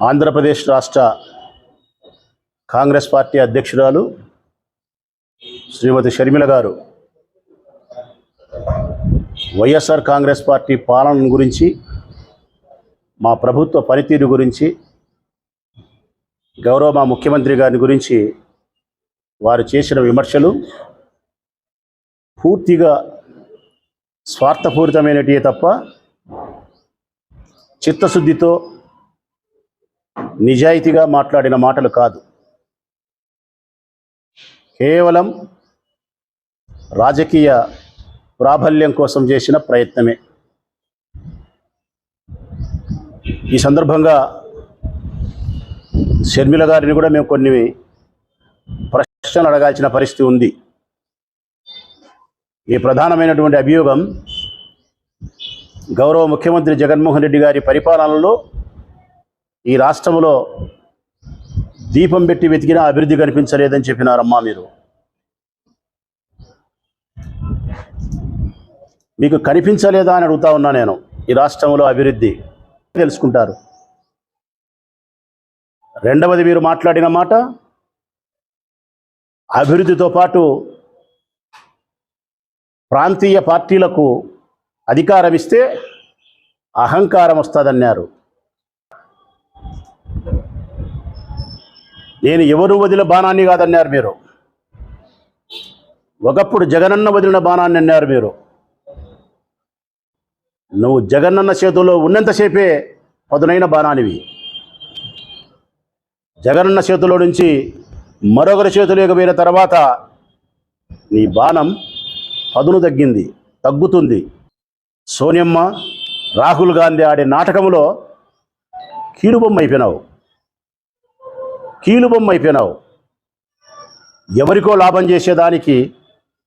ఆంధ్రప్రదేశ్ రాష్ట్ర కాంగ్రెస్ పార్టీ అధ్యక్షురాలు శ్రీమతి షర్మిల గారు వైఎస్ఆర్ కాంగ్రెస్ పార్టీ పాలన గురించి, మా ప్రభుత్వ పనితీరు గురించి, గౌరవ మా ముఖ్యమంత్రి గారి గురించి వారు చేసిన విమర్శలు పూర్తిగా స్వార్థపూరితమైనటివే తప్ప చిత్తశుద్ధితో నిజాయితీగా మాట్లాడిన మాటలు కాదు. కేవలం రాజకీయ ప్రాబల్యం కోసం చేసిన ప్రయత్నమే. ఈ సందర్భంగా షర్మిల గారిని కూడా మేము కొన్ని ప్రశ్నలు అడగాల్సిన పరిస్థితి ఉంది. ఈ ప్రధానమైనటువంటి అభియోగం గౌరవ ముఖ్యమంత్రి జగన్మోహన్ రెడ్డి గారి పరిపాలనలో ఈ రాష్ట్రంలో దీపం పెట్టి వెతికినా అభివృద్ధి కనిపించలేదని చెప్పినారమ్మా. మీకు కనిపించలేదా అని అడుగుతా ఉన్నా నేను. ఈ రాష్ట్రంలో అభివృద్ధి తెలుసుకుంటారు. రెండవది, మీరు మాట్లాడిన మాట అభివృద్ధితో పాటు ప్రాంతీయ పార్టీలకు అధికారం ఇస్తే అహంకారం వస్తుందన్నారు. నేను ఎవరు వదిలిన బాణాన్ని కాదన్నారు మీరు. ఒకప్పుడు జగనన్న వదిలిన బాణాన్ని అన్నారు మీరు. నువ్వు జగనన్న చేతుల్లో ఉన్నంతసేపే పదునైన బాణానివి. జగనన్న చేతిలో నుంచి మరొకరి చేతులోకి పోయిన తర్వాత నీ బాణం పదును తగ్గుతుంది. సోనియమ్మ, రాహుల్ గాంధీ ఆడే నాటకంలో కీలుబొమ్మ అయిపోయినావు. ఎవరికో లాభం చేసేదానికి,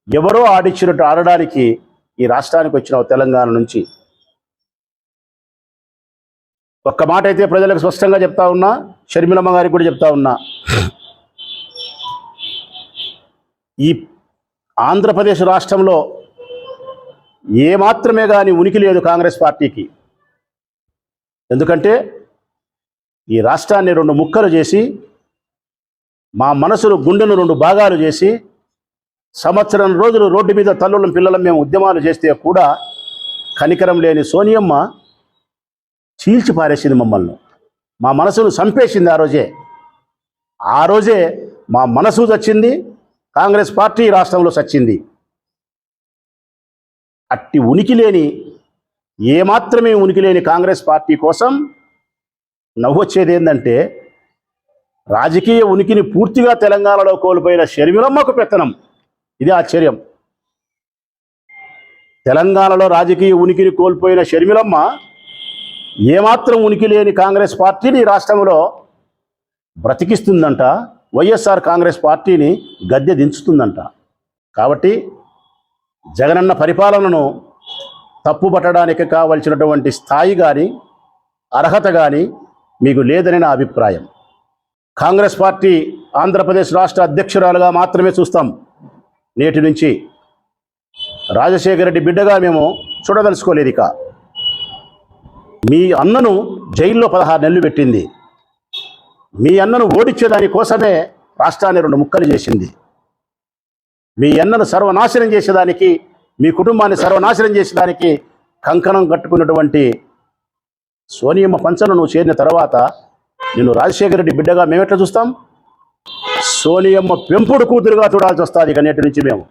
ఎవరో ఆడిచ్చినట్టు ఆడడానికి ఈ రాష్ట్రానికి వచ్చినావు తెలంగాణ నుంచి. ఒక్క మాట అయితే ప్రజలకు స్పష్టంగా చెప్తా ఉన్నా, షర్మిలమ్మ గారికి కూడా చెప్తా ఉన్నా, ఈ ఆంధ్రప్రదేశ్ రాష్ట్రంలో ఏమాత్రమే కానీ ఉనికి లేదు కాంగ్రెస్ పార్టీకి. ఎందుకంటే ఈ రాష్ట్రాన్ని రెండు ముక్కలు చేసి, మా మనసును గుండెను రెండు భాగాలు చేసి, సంవత్సరం రోజులు రోడ్డు మీద తల్లులం పిల్లలం మేము ఉద్యమాలు చేస్తే కూడా కనికరం లేని సోనియమ్మ చీల్చి పారేసింది మమ్మల్ని. మా మనసును చంపేసింది ఆ రోజే మా మనసు చచ్చింది, కాంగ్రెస్ పార్టీ రాష్ట్రంలో చచ్చింది. అట్టి ఏమాత్రమే ఉనికి లేని కాంగ్రెస్ పార్టీ కోసం నవ్వొచ్చేది ఏంటంటే, రాజకీయ ఉనికిని పూర్తిగా తెలంగాణలో కోల్పోయిన షర్మిలమ్మకు పెత్తనం. ఇది ఆశ్చర్యం. తెలంగాణలో రాజకీయ ఉనికిని కోల్పోయిన షర్మిలమ్మ ఏమాత్రం ఉనికి లేని కాంగ్రెస్ పార్టీని రాష్ట్రంలో బ్రతికిస్తుందంట, వైఎస్ఆర్ కాంగ్రెస్ పార్టీని గద్దె దించుతుందంట. కాబట్టి జగనన్న పరిపాలనను తప్పుపట్టడానికి కావలసినటువంటి స్థాయి కానీ అర్హత కానీ మీకు లేదని నా అభిప్రాయం. కాంగ్రెస్ పార్టీ ఆంధ్రప్రదేశ్ రాష్ట్ర అధ్యక్షురాలుగా మాత్రమే చూస్తాం. నేటి నుంచి రాజశేఖర రెడ్డి బిడ్డగా మేము చూడదలుచుకోలేదు. ఇక మీ అన్నను జైల్లో 16 నెలలు పెట్టింది. మీ అన్నను ఓడించేదాని కోసమే రాష్ట్రాన్ని రెండు ముక్కలు చేసింది. మీ అన్నను సర్వనాశనం చేసేదానికి, మీ కుటుంబాన్ని సర్వనాశనం చేసేదానికి కంకణం కట్టుకున్నటువంటి సోనియమ్మ పంచను నువ్వు చేరిన తర్వాత నిన్ను రాజశేఖర రెడ్డి బిడ్డగా మేమెట్లా చూస్తాం? సోనియమ్మ పెంపుడు కూతురుగా చూడాల్సి వస్తుంది ఇక నేటి నుంచి మేము.